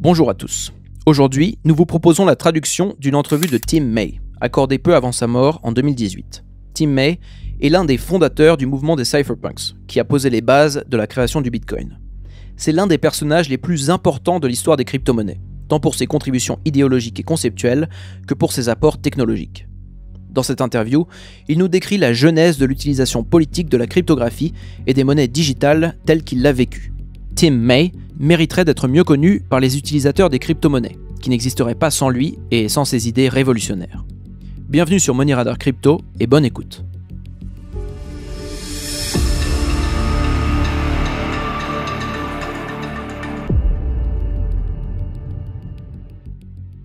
Bonjour à tous. Aujourd'hui, nous vous proposons la traduction d'une entrevue de Tim May, accordée peu avant sa mort en 2018. Tim May est l'un des fondateurs du mouvement des cypherpunks, qui a posé les bases de la création du Bitcoin. C'est l'un des personnages les plus importants de l'histoire des crypto-monnaies, tant pour ses contributions idéologiques et conceptuelles que pour ses apports technologiques. Dans cette interview, il nous décrit la genèse de l'utilisation politique de la cryptographie et des monnaies digitales telles qu'il l'a vécu. Tim May mériterait d'être mieux connu par les utilisateurs des crypto-monnaies, qui n'existeraient pas sans lui et sans ses idées révolutionnaires. Bienvenue sur Money Radar Crypto et bonne écoute.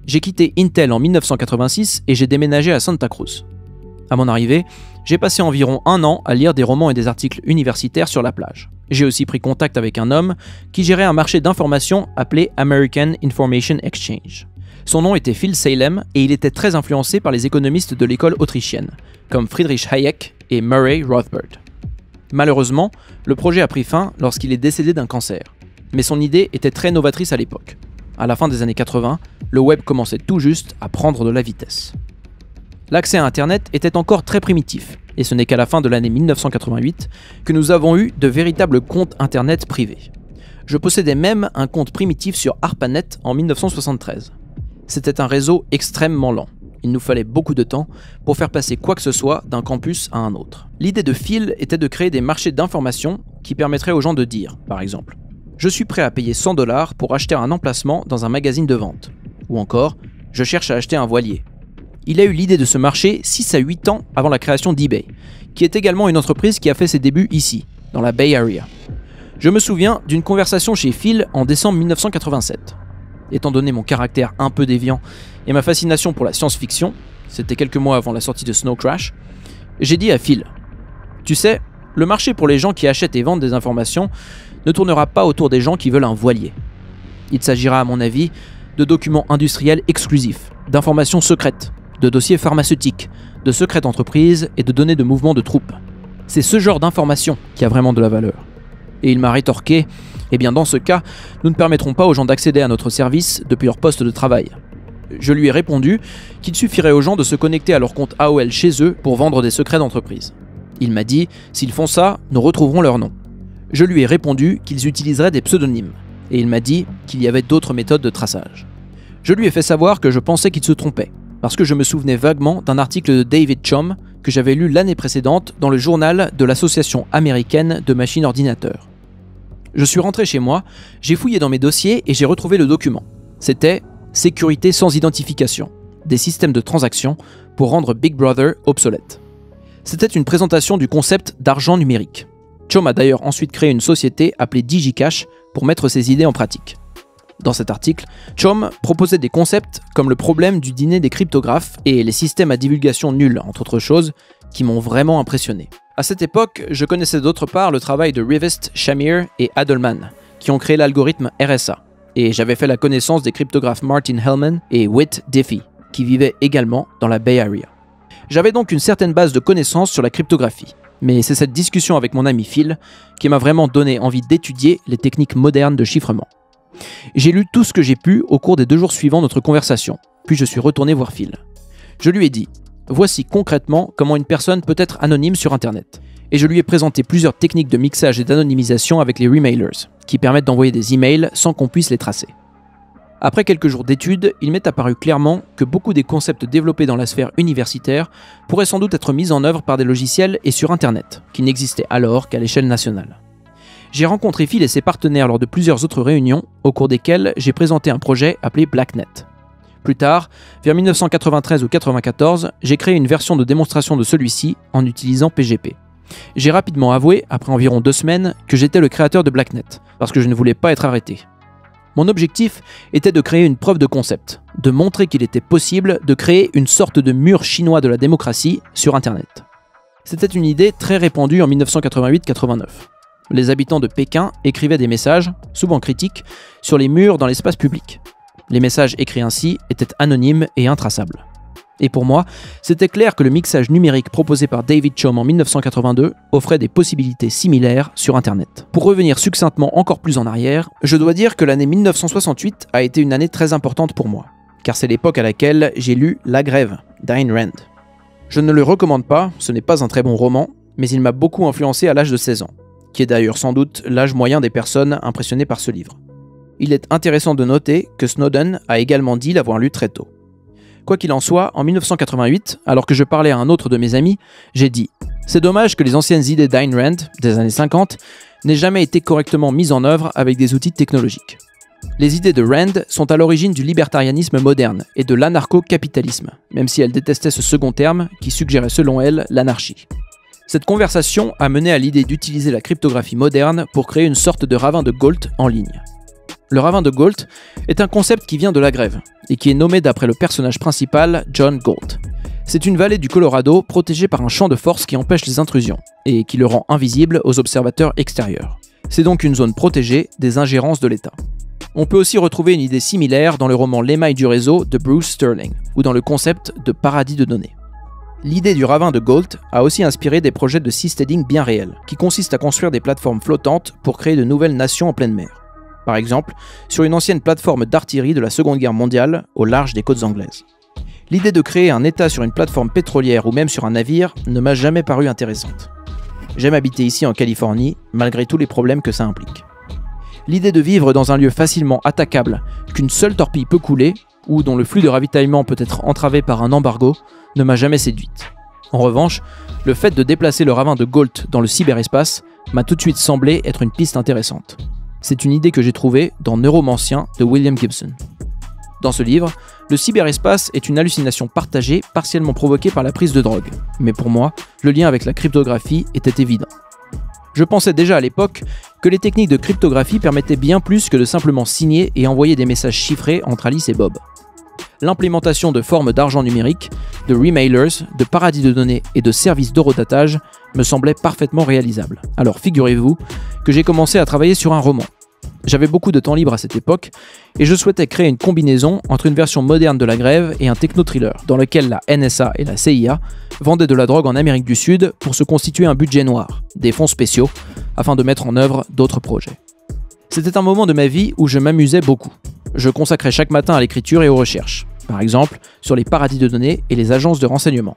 J'ai quitté Intel en 1986 et j'ai déménagé à Santa Cruz. À mon arrivée, j'ai passé environ un an à lire des romans et des articles universitaires sur la plage. J'ai aussi pris contact avec un homme qui gérait un marché d'information appelé American Information Exchange. Son nom était Phil Salem et il était très influencé par les économistes de l'école autrichienne, comme Friedrich Hayek et Murray Rothbard. Malheureusement, le projet a pris fin lorsqu'il est décédé d'un cancer. Mais son idée était très novatrice à l'époque. À la fin des années 80, le web commençait tout juste à prendre de la vitesse. L'accès à Internet était encore très primitif, et ce n'est qu'à la fin de l'année 1988 que nous avons eu de véritables comptes Internet privés. Je possédais même un compte primitif sur ARPANET en 1973. C'était un réseau extrêmement lent. Il nous fallait beaucoup de temps pour faire passer quoi que ce soit d'un campus à un autre. L'idée de Phil était de créer des marchés d'information qui permettraient aux gens de dire, par exemple, « Je suis prêt à payer 100 $ pour acheter un emplacement dans un magazine de vente » ou encore « Je cherche à acheter un voilier ». Il a eu l'idée de ce marché 6 à 8 ans avant la création d'eBay, qui est également une entreprise qui a fait ses débuts ici, dans la Bay Area. Je me souviens d'une conversation chez Phil en décembre 1987. Étant donné mon caractère un peu déviant et ma fascination pour la science-fiction, c'était quelques mois avant la sortie de Snow Crash, j'ai dit à Phil, « Tu sais, le marché pour les gens qui achètent et vendent des informations ne tournera pas autour des gens qui veulent un voilier. Il s'agira à mon avis de documents industriels exclusifs, d'informations secrètes, de dossiers pharmaceutiques, de secrètes entreprises et de données de mouvements de troupes. C'est ce genre d'informations qui a vraiment de la valeur. » Et il m'a rétorqué, « Eh bien dans ce cas, nous ne permettrons pas aux gens d'accéder à notre service depuis leur poste de travail. » Je lui ai répondu qu'il suffirait aux gens de se connecter à leur compte AOL chez eux pour vendre des secrets d'entreprise. Il m'a dit, « S'ils font ça, nous retrouverons leur nom. » Je lui ai répondu qu'ils utiliseraient des pseudonymes, et il m'a dit qu'il y avait d'autres méthodes de traçage. Je lui ai fait savoir que je pensais qu'il se trompait, parce que je me souvenais vaguement d'un article de David Chaum que j'avais lu l'année précédente dans le journal de l'Association américaine de machines ordinateurs. Je suis rentré chez moi, j'ai fouillé dans mes dossiers et j'ai retrouvé le document. C'était « Sécurité sans identification, des systèmes de transactions pour rendre Big Brother obsolète ». C'était une présentation du concept d'argent numérique. Chaum a d'ailleurs ensuite créé une société appelée DigiCash pour mettre ses idées en pratique. Dans cet article, Chaum proposait des concepts comme le problème du dîner des cryptographes et les systèmes à divulgation nulle, entre autres choses, qui m'ont vraiment impressionné. À cette époque, je connaissais d'autre part le travail de Rivest, Shamir et Adelman, qui ont créé l'algorithme RSA, et j'avais fait la connaissance des cryptographes Martin Hellman et Whit Diffie, qui vivaient également dans la Bay Area. J'avais donc une certaine base de connaissances sur la cryptographie, mais c'est cette discussion avec mon ami Phil qui m'a vraiment donné envie d'étudier les techniques modernes de chiffrement. J'ai lu tout ce que j'ai pu au cours des 2 jours suivant notre conversation, puis je suis retourné voir Phil. Je lui ai dit, voici concrètement comment une personne peut être anonyme sur Internet. Et je lui ai présenté plusieurs techniques de mixage et d'anonymisation avec les remailers, qui permettent d'envoyer des emails sans qu'on puisse les tracer. Après quelques jours d'études, il m'est apparu clairement que beaucoup des concepts développés dans la sphère universitaire pourraient sans doute être mis en œuvre par des logiciels et sur Internet, qui n'existaient alors qu'à l'échelle nationale. J'ai rencontré Phil et ses partenaires lors de plusieurs autres réunions, au cours desquelles j'ai présenté un projet appelé BlackNet. Plus tard, vers 1993 ou 1994, j'ai créé une version de démonstration de celui-ci en utilisant PGP. J'ai rapidement avoué, après environ 2 semaines, que j'étais le créateur de BlackNet, parce que je ne voulais pas être arrêté. Mon objectif était de créer une preuve de concept, de montrer qu'il était possible de créer une sorte de mur chinois de la démocratie sur Internet. C'était une idée très répandue en 1988-89. Les habitants de Pékin écrivaient des messages, souvent critiques, sur les murs dans l'espace public. Les messages écrits ainsi étaient anonymes et intraçables. Et pour moi, c'était clair que le mixage numérique proposé par David Chaum en 1982 offrait des possibilités similaires sur Internet. Pour revenir succinctement encore plus en arrière, je dois dire que l'année 1968 a été une année très importante pour moi, car c'est l'époque à laquelle j'ai lu La Grève d'Ayn Rand. Je ne le recommande pas, ce n'est pas un très bon roman, mais il m'a beaucoup influencé à l'âge de 16 ans, qui est d'ailleurs sans doute l'âge moyen des personnes impressionnées par ce livre. Il est intéressant de noter que Snowden a également dit l'avoir lu très tôt. Quoi qu'il en soit, en 1988, alors que je parlais à un autre de mes amis, j'ai dit « C'est dommage que les anciennes idées d'Ayn Rand, des années 50, n'aient jamais été correctement mises en œuvre avec des outils technologiques. Les idées de Rand sont à l'origine du libertarianisme moderne et de l'anarcho-capitalisme, même si elle détestait ce second terme qui suggérait selon elle l'anarchie. Cette conversation a mené à l'idée d'utiliser la cryptographie moderne pour créer une sorte de ravin de Gault en ligne. Le ravin de Gault est un concept qui vient de la grève et qui est nommé d'après le personnage principal, John Galt. C'est une vallée du Colorado protégée par un champ de force qui empêche les intrusions et qui le rend invisible aux observateurs extérieurs. C'est donc une zone protégée des ingérences de l'État. On peut aussi retrouver une idée similaire dans le roman L'émail du réseau de Bruce Sterling ou dans le concept de paradis de données. L'idée du ravin de Gault a aussi inspiré des projets de seasteading bien réels, qui consistent à construire des plateformes flottantes pour créer de nouvelles nations en pleine mer. Par exemple, sur une ancienne plateforme d'artillerie de la Seconde Guerre mondiale au large des côtes anglaises. L'idée de créer un État sur une plateforme pétrolière ou même sur un navire ne m'a jamais paru intéressante. J'aime habiter ici en Californie, malgré tous les problèmes que ça implique. L'idée de vivre dans un lieu facilement attaquable, qu'une seule torpille peut couler, ou dont le flux de ravitaillement peut être entravé par un embargo, ne m'a jamais séduite. En revanche, le fait de déplacer le ravin de Gault dans le cyberespace m'a tout de suite semblé être une piste intéressante. C'est une idée que j'ai trouvée dans Neuromancien de William Gibson. Dans ce livre, le cyberespace est une hallucination partagée, partiellement provoquée par la prise de drogue. Mais pour moi, le lien avec la cryptographie était évident. Je pensais déjà à l'époque que les techniques de cryptographie permettaient bien plus que de simplement signer et envoyer des messages chiffrés entre Alice et Bob. L'implémentation de formes d'argent numérique, de remailers, de paradis de données et de services d'horodatage me semblait parfaitement réalisable. Alors figurez-vous que j'ai commencé à travailler sur un roman. J'avais beaucoup de temps libre à cette époque et je souhaitais créer une combinaison entre une version moderne de la grève et un techno-thriller dans lequel la NSA et la CIA vendaient de la drogue en Amérique du Sud pour se constituer un budget noir, des fonds spéciaux, afin de mettre en œuvre d'autres projets. C'était un moment de ma vie où je m'amusais beaucoup. Je consacrais chaque matin à l'écriture et aux recherches, par exemple sur les paradis de données et les agences de renseignement.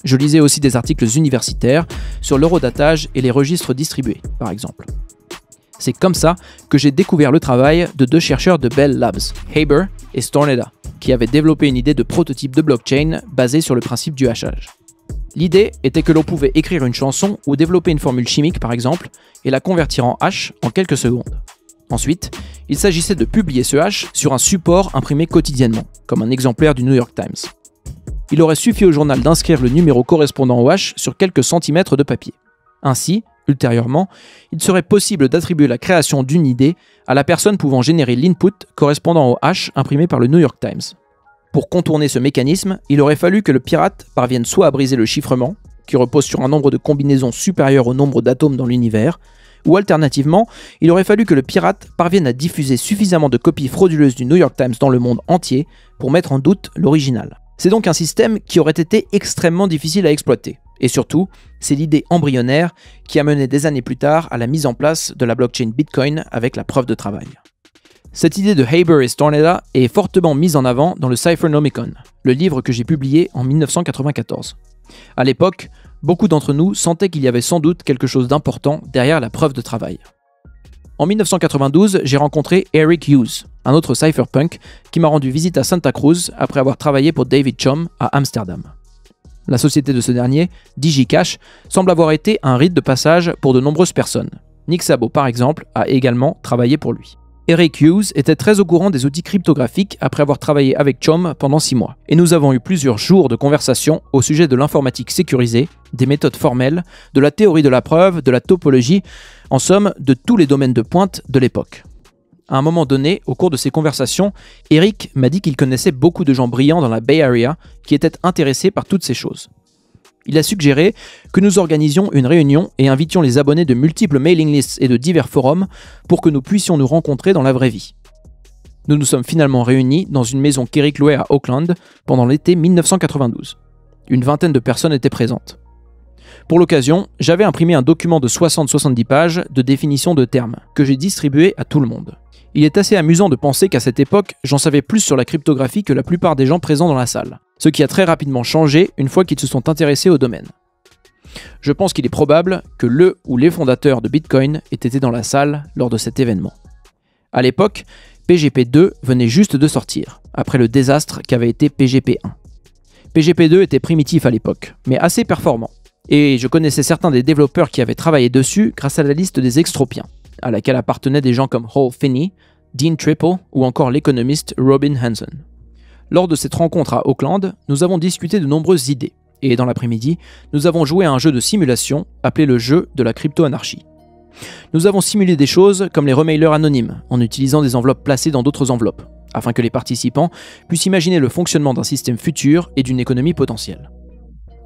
Je lisais aussi des articles universitaires sur l'horodatage et les registres distribués, par exemple. C'est comme ça que j'ai découvert le travail de deux chercheurs de Bell Labs, Haber et Stornetta, qui avaient développé une idée de prototype de blockchain basée sur le principe du hachage. L'idée était que l'on pouvait écrire une chanson ou développer une formule chimique par exemple, et la convertir en hash en quelques secondes. Ensuite, il s'agissait de publier ce hash sur un support imprimé quotidiennement, comme un exemplaire du New York Times. Il aurait suffi au journal d'inscrire le numéro correspondant au hash sur quelques centimètres de papier. Ainsi, ultérieurement, il serait possible d'attribuer la création d'une idée à la personne pouvant générer l'input correspondant au hash imprimé par le New York Times. Pour contourner ce mécanisme, il aurait fallu que le pirate parvienne soit à briser le chiffrement, qui repose sur un nombre de combinaisons supérieur au nombre d'atomes dans l'univers, ou alternativement, il aurait fallu que le pirate parvienne à diffuser suffisamment de copies frauduleuses du New York Times dans le monde entier pour mettre en doute l'original. C'est donc un système qui aurait été extrêmement difficile à exploiter. Et surtout, c'est l'idée embryonnaire qui a mené des années plus tard à la mise en place de la blockchain Bitcoin avec la preuve de travail. Cette idée de Haber et Stornetta est fortement mise en avant dans le Cyphernomicon, le livre que j'ai publié en 1994. À l'époque, beaucoup d'entre nous sentaient qu'il y avait sans doute quelque chose d'important derrière la preuve de travail. En 1992, j'ai rencontré Eric Hughes, un autre cypherpunk qui m'a rendu visite à Santa Cruz après avoir travaillé pour David Chaum à Amsterdam. La société de ce dernier, DigiCash, semble avoir été un rite de passage pour de nombreuses personnes. Nick Szabo, par exemple, a également travaillé pour lui. Eric Hughes était très au courant des outils cryptographiques après avoir travaillé avec Chaum pendant 6 mois. Et nous avons eu plusieurs jours de conversation au sujet de l'informatique sécurisée, des méthodes formelles, de la théorie de la preuve, de la topologie, en somme, de tous les domaines de pointe de l'époque. À un moment donné, au cours de ces conversations, Eric m'a dit qu'il connaissait beaucoup de gens brillants dans la Bay Area qui étaient intéressés par toutes ces choses. Il a suggéré que nous organisions une réunion et invitions les abonnés de multiples mailing lists et de divers forums pour que nous puissions nous rencontrer dans la vraie vie. Nous nous sommes finalement réunis dans une maison qu'Eric louait à Oakland pendant l'été 1992. Une vingtaine de personnes étaient présentes. Pour l'occasion, j'avais imprimé un document de 60-70 pages de définition de termes que j'ai distribué à tout le monde. Il est assez amusant de penser qu'à cette époque, j'en savais plus sur la cryptographie que la plupart des gens présents dans la salle, ce qui a très rapidement changé une fois qu'ils se sont intéressés au domaine. Je pense qu'il est probable que le ou les fondateurs de Bitcoin aient été dans la salle lors de cet événement. À l'époque, PGP2 venait juste de sortir, après le désastre qu'avait été PGP1. PGP2 était primitif à l'époque, mais assez performant. Et je connaissais certains des développeurs qui avaient travaillé dessus grâce à la liste des extropiens, à laquelle appartenaient des gens comme Hal Finney, Dean Triple ou encore l'économiste Robin Hanson. Lors de cette rencontre à Oakland, nous avons discuté de nombreuses idées, et dans l'après-midi, nous avons joué à un jeu de simulation appelé le jeu de la crypto-anarchie. Nous avons simulé des choses comme les remailers anonymes, en utilisant des enveloppes placées dans d'autres enveloppes, afin que les participants puissent imaginer le fonctionnement d'un système futur et d'une économie potentielle.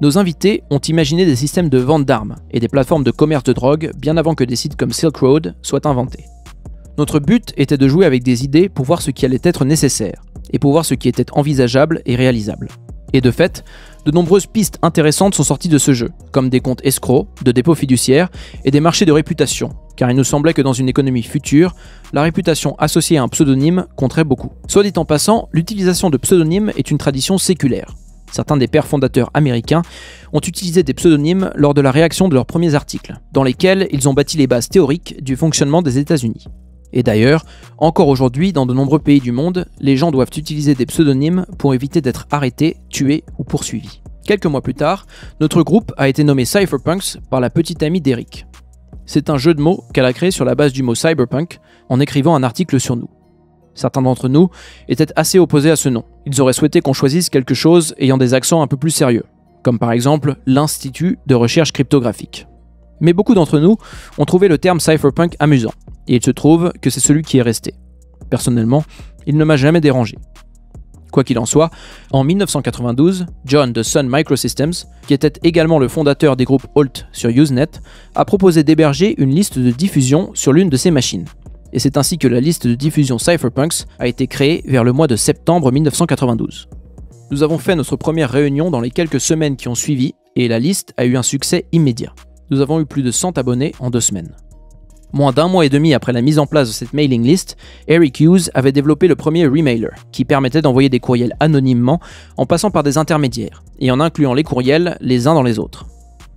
Nos invités ont imaginé des systèmes de vente d'armes et des plateformes de commerce de drogue bien avant que des sites comme Silk Road soient inventés. Notre but était de jouer avec des idées pour voir ce qui allait être nécessaire, et pour voir ce qui était envisageable et réalisable. Et de fait, de nombreuses pistes intéressantes sont sorties de ce jeu, comme des comptes escrocs, de dépôts fiduciaires et des marchés de réputation, car il nous semblait que dans une économie future, la réputation associée à un pseudonyme compterait beaucoup. Soit dit en passant, l'utilisation de pseudonymes est une tradition séculaire. Certains des pères fondateurs américains ont utilisé des pseudonymes lors de la réaction de leurs premiers articles, dans lesquels ils ont bâti les bases théoriques du fonctionnement des États-Unis. Et d'ailleurs, encore aujourd'hui, dans de nombreux pays du monde, les gens doivent utiliser des pseudonymes pour éviter d'être arrêtés, tués ou poursuivis. Quelques mois plus tard, notre groupe a été nommé Cypherpunks par la petite amie d'Eric. C'est un jeu de mots qu'elle a créé sur la base du mot cyberpunk en écrivant un article sur nous. Certains d'entre nous étaient assez opposés à ce nom. Ils auraient souhaité qu'on choisisse quelque chose ayant des accents un peu plus sérieux, comme par exemple l'Institut de recherche cryptographique. Mais beaucoup d'entre nous ont trouvé le terme cypherpunk amusant, et il se trouve que c'est celui qui est resté. Personnellement, il ne m'a jamais dérangé. Quoi qu'il en soit, en 1992, John de Sun Microsystems, qui était également le fondateur des groupes Alt sur Usenet, a proposé d'héberger une liste de diffusion sur l'une de ses machines. Et c'est ainsi que la liste de diffusion Cypherpunks a été créée vers le mois de septembre 1992. Nous avons fait notre première réunion dans les quelques semaines qui ont suivi, et la liste a eu un succès immédiat. Nous avons eu plus de 100 abonnés en 2 semaines. Moins d'1 mois et demi après la mise en place de cette mailing list, Eric Hughes avait développé le premier remailer, qui permettait d'envoyer des courriels anonymement en passant par des intermédiaires, et en incluant les courriels les uns dans les autres.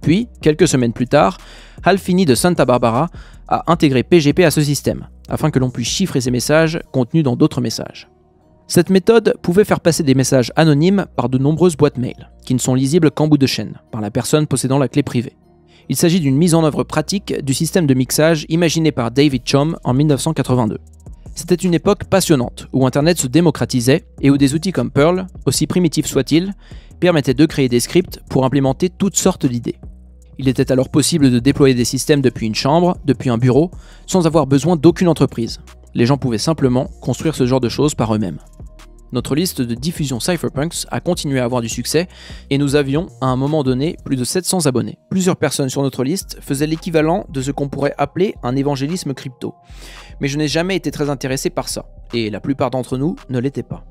Puis, quelques semaines plus tard, Hal Finney de Santa Barbara a intégré PGP à ce système, afin que l'on puisse chiffrer ces messages contenus dans d'autres messages. Cette méthode pouvait faire passer des messages anonymes par de nombreuses boîtes mail, qui ne sont lisibles qu'en bout de chaîne, par la personne possédant la clé privée. Il s'agit d'une mise en œuvre pratique du système de mixage imaginé par David Chaum en 1982. C'était une époque passionnante, où Internet se démocratisait et où des outils comme Perl, aussi primitifs soient-ils, permettaient de créer des scripts pour implémenter toutes sortes d'idées. Il était alors possible de déployer des systèmes depuis une chambre, depuis un bureau, sans avoir besoin d'aucune entreprise. Les gens pouvaient simplement construire ce genre de choses par eux-mêmes. Notre liste de diffusion Cypherpunks a continué à avoir du succès et nous avions, à un moment donné, plus de 700 abonnés. Plusieurs personnes sur notre liste faisaient l'équivalent de ce qu'on pourrait appeler un évangélisme crypto. Mais je n'ai jamais été très intéressé par ça, et la plupart d'entre nous ne l'étaient pas.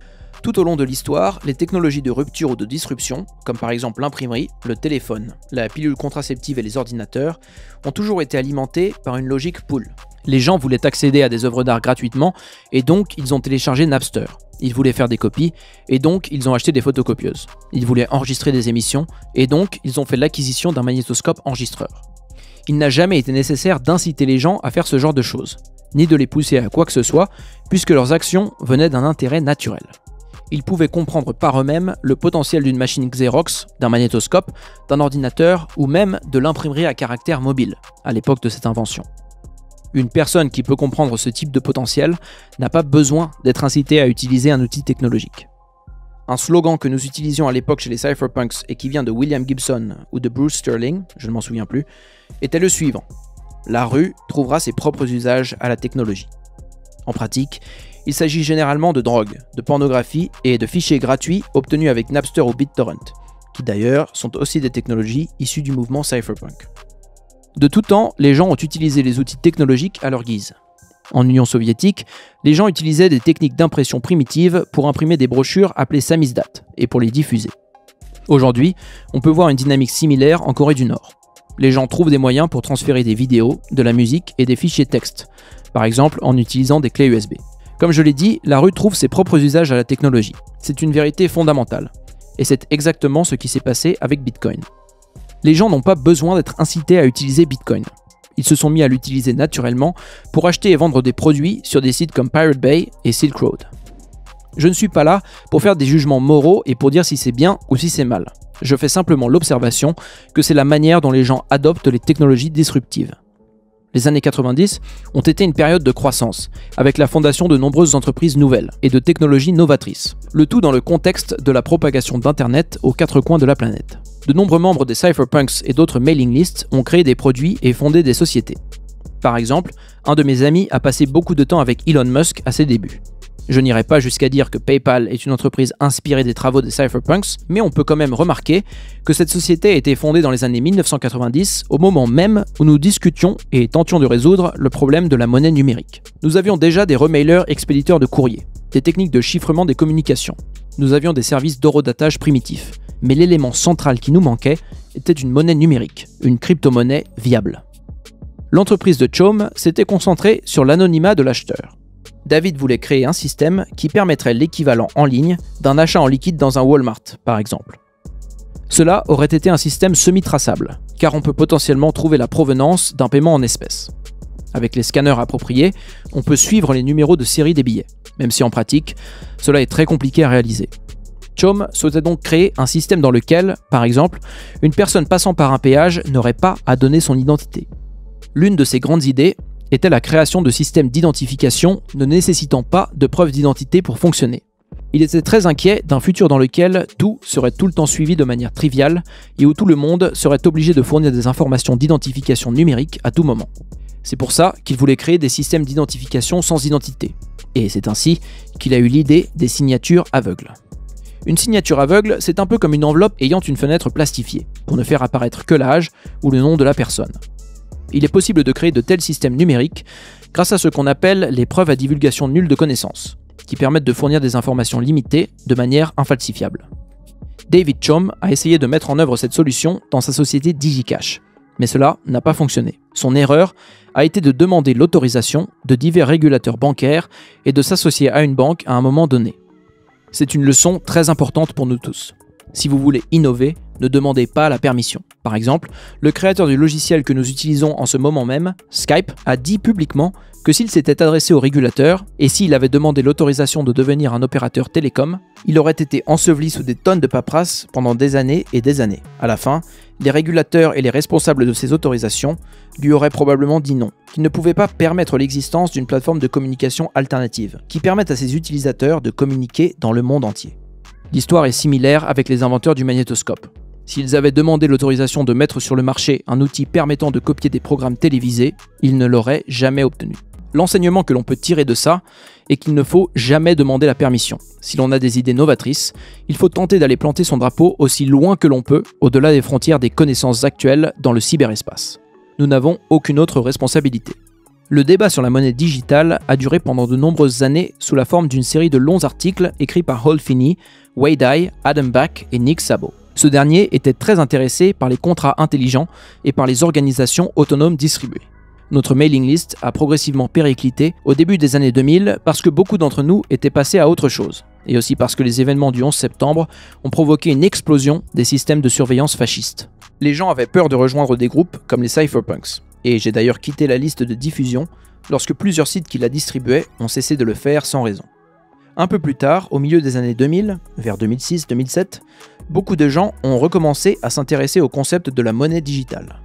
Tout au long de l'histoire, les technologies de rupture ou de disruption, comme par exemple l'imprimerie, le téléphone, la pilule contraceptive et les ordinateurs, ont toujours été alimentées par une logique pull. Les gens voulaient accéder à des œuvres d'art gratuitement, et donc ils ont téléchargé Napster. Ils voulaient faire des copies, et donc ils ont acheté des photocopieuses. Ils voulaient enregistrer des émissions, et donc ils ont fait l'acquisition d'un magnétoscope enregistreur. Il n'a jamais été nécessaire d'inciter les gens à faire ce genre de choses, ni de les pousser à quoi que ce soit, puisque leurs actions venaient d'un intérêt naturel. Ils pouvaient comprendre par eux-mêmes le potentiel d'une machine Xerox, d'un magnétoscope, d'un ordinateur ou même de l'imprimerie à caractère mobile, à l'époque de cette invention. Une personne qui peut comprendre ce type de potentiel n'a pas besoin d'être incitée à utiliser un outil technologique. Un slogan que nous utilisions à l'époque chez les Cypherpunks et qui vient de William Gibson ou de Bruce Sterling, je ne m'en souviens plus, était le suivant: la rue trouvera ses propres usages à la technologie. En pratique, il s'agit généralement de drogue, de pornographie et de fichiers gratuits obtenus avec Napster ou BitTorrent, qui d'ailleurs sont aussi des technologies issues du mouvement cypherpunk. De tout temps, les gens ont utilisé les outils technologiques à leur guise. En Union soviétique, les gens utilisaient des techniques d'impression primitives pour imprimer des brochures appelées samizdat et pour les diffuser. Aujourd'hui, on peut voir une dynamique similaire en Corée du Nord. Les gens trouvent des moyens pour transférer des vidéos, de la musique et des fichiers texte, par exemple en utilisant des clés USB. Comme je l'ai dit, la rue trouve ses propres usages à la technologie. C'est une vérité fondamentale. Et c'est exactement ce qui s'est passé avec Bitcoin. Les gens n'ont pas besoin d'être incités à utiliser Bitcoin. Ils se sont mis à l'utiliser naturellement pour acheter et vendre des produits sur des sites comme Pirate Bay et Silk Road. Je ne suis pas là pour faire des jugements moraux et pour dire si c'est bien ou si c'est mal. Je fais simplement l'observation que c'est la manière dont les gens adoptent les technologies disruptives. Les années 90 ont été une période de croissance, avec la fondation de nombreuses entreprises nouvelles et de technologies novatrices, le tout dans le contexte de la propagation d'Internet aux quatre coins de la planète. De nombreux membres des cypherpunks et d'autres mailing lists ont créé des produits et fondé des sociétés. Par exemple, un de mes amis a passé beaucoup de temps avec Elon Musk à ses débuts. Je n'irai pas jusqu'à dire que PayPal est une entreprise inspirée des travaux des cypherpunks, mais on peut quand même remarquer que cette société a été fondée dans les années 1990, au moment même où nous discutions et tentions de résoudre le problème de la monnaie numérique. Nous avions déjà des remailers expéditeurs de courrier, des techniques de chiffrement des communications. Nous avions des services d'horodatage primitifs, mais l'élément central qui nous manquait était une monnaie numérique, une crypto-monnaie viable. L'entreprise de Chom s'était concentrée sur l'anonymat de l'acheteur. David voulait créer un système qui permettrait l'équivalent en ligne d'un achat en liquide dans un Walmart, par exemple. Cela aurait été un système semi-traçable, car on peut potentiellement trouver la provenance d'un paiement en espèces. Avec les scanners appropriés, on peut suivre les numéros de série des billets, même si en pratique, cela est très compliqué à réaliser. Chom souhaitait donc créer un système dans lequel, par exemple, une personne passant par un péage n'aurait pas à donner son identité. L'une de ses grandes idées était la création de systèmes d'identification ne nécessitant pas de preuve d'identité pour fonctionner. Il était très inquiet d'un futur dans lequel tout serait tout le temps suivi de manière triviale et où tout le monde serait obligé de fournir des informations d'identification numérique à tout moment. C'est pour ça qu'il voulait créer des systèmes d'identification sans identité. Et c'est ainsi qu'il a eu l'idée des signatures aveugles. Une signature aveugle, c'est un peu comme une enveloppe ayant une fenêtre plastifiée, pour ne faire apparaître que l'âge ou le nom de la personne. Il est possible de créer de tels systèmes numériques grâce à ce qu'on appelle les preuves à divulgation nulle de connaissances, qui permettent de fournir des informations limitées de manière infalsifiable. David Chom a essayé de mettre en œuvre cette solution dans sa société DigiCash, mais cela n'a pas fonctionné. Son erreur a été de demander l'autorisation de divers régulateurs bancaires et de s'associer à une banque à un moment donné. C'est une leçon très importante pour nous tous. Si vous voulez innover, ne demandez pas la permission. Par exemple, le créateur du logiciel que nous utilisons en ce moment même, Skype, a dit publiquement que s'il s'était adressé au régulateur et s'il avait demandé l'autorisation de devenir un opérateur télécom, il aurait été enseveli sous des tonnes de paperasse pendant des années et des années. À la fin, les régulateurs et les responsables de ces autorisations lui auraient probablement dit non, qu'ils ne pouvaient pas permettre l'existence d'une plateforme de communication alternative qui permette à ses utilisateurs de communiquer dans le monde entier. L'histoire est similaire avec les inventeurs du magnétoscope. S'ils avaient demandé l'autorisation de mettre sur le marché un outil permettant de copier des programmes télévisés, ils ne l'auraient jamais obtenu. L'enseignement que l'on peut tirer de ça est qu'il ne faut jamais demander la permission. Si l'on a des idées novatrices, il faut tenter d'aller planter son drapeau aussi loin que l'on peut, au-delà des frontières des connaissances actuelles dans le cyberespace. Nous n'avons aucune autre responsabilité. Le débat sur la monnaie digitale a duré pendant de nombreuses années sous la forme d'une série de longs articles écrits par Hal Finney, Wei Dai, Adam Back et Nick Szabo. Ce dernier était très intéressé par les contrats intelligents et par les organisations autonomes distribuées. Notre mailing list a progressivement périclité au début des années 2000 parce que beaucoup d'entre nous étaient passés à autre chose, et aussi parce que les événements du 11 septembre ont provoqué une explosion des systèmes de surveillance fascistes. Les gens avaient peur de rejoindre des groupes comme les cypherpunks, et j'ai d'ailleurs quitté la liste de diffusion lorsque plusieurs sites qui la distribuaient ont cessé de le faire sans raison. Un peu plus tard, au milieu des années 2000, vers 2006-2007, beaucoup de gens ont recommencé à s'intéresser au concept de la monnaie digitale.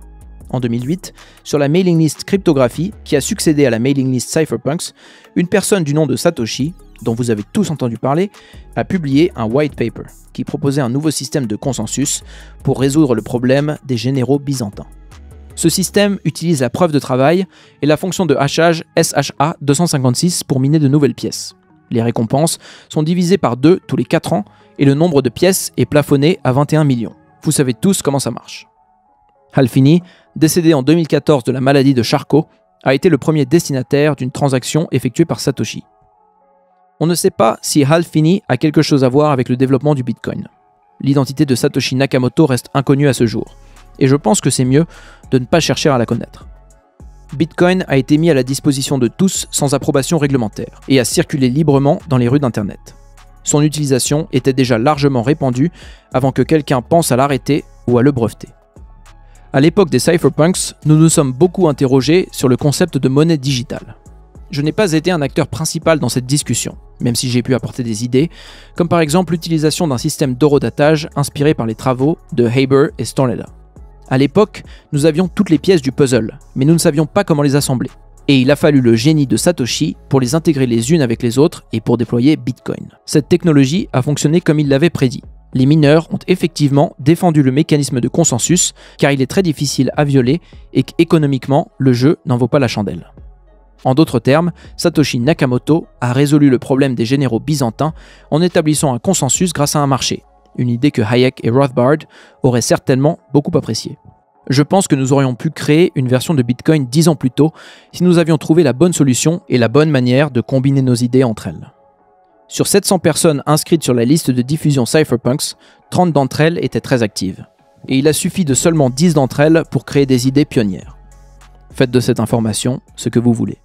En 2008, sur la mailing list Cryptographie, qui a succédé à la mailing list Cypherpunks, une personne du nom de Satoshi, dont vous avez tous entendu parler, a publié un white paper qui proposait un nouveau système de consensus pour résoudre le problème des généraux byzantins. Ce système utilise la preuve de travail et la fonction de hachage SHA-256 pour miner de nouvelles pièces. Les récompenses sont divisées par 2 tous les 4 ans et le nombre de pièces est plafonné à 21 millions. Vous savez tous comment ça marche. Hal Finney, décédé en 2014 de la maladie de Charcot, a été le premier destinataire d'une transaction effectuée par Satoshi. On ne sait pas si Hal Finney a quelque chose à voir avec le développement du Bitcoin. L'identité de Satoshi Nakamoto reste inconnue à ce jour, et je pense que c'est mieux de ne pas chercher à la connaître. Bitcoin a été mis à la disposition de tous sans approbation réglementaire, et a circulé librement dans les rues d'Internet. Son utilisation était déjà largement répandue avant que quelqu'un pense à l'arrêter ou à le breveter. À l'époque des cypherpunks, nous nous sommes beaucoup interrogés sur le concept de monnaie digitale. Je n'ai pas été un acteur principal dans cette discussion, même si j'ai pu apporter des idées, comme par exemple l'utilisation d'un système d'horodatage inspiré par les travaux de Haber et Stornetta. À l'époque, nous avions toutes les pièces du puzzle, mais nous ne savions pas comment les assembler. Et il a fallu le génie de Satoshi pour les intégrer les unes avec les autres et pour déployer Bitcoin. Cette technologie a fonctionné comme il l'avait prédit. Les mineurs ont effectivement défendu le mécanisme de consensus car il est très difficile à violer et qu'économiquement, le jeu n'en vaut pas la chandelle. En d'autres termes, Satoshi Nakamoto a résolu le problème des généraux byzantins en établissant un consensus grâce à un marché, une idée que Hayek et Rothbard auraient certainement beaucoup appréciée. Je pense que nous aurions pu créer une version de Bitcoin 10 ans plus tôt si nous avions trouvé la bonne solution et la bonne manière de combiner nos idées entre elles. Sur 700 personnes inscrites sur la liste de diffusion Cypherpunks, 30 d'entre elles étaient très actives. Et il a suffi de seulement 10 d'entre elles pour créer des idées pionnières. Faites de cette information ce que vous voulez.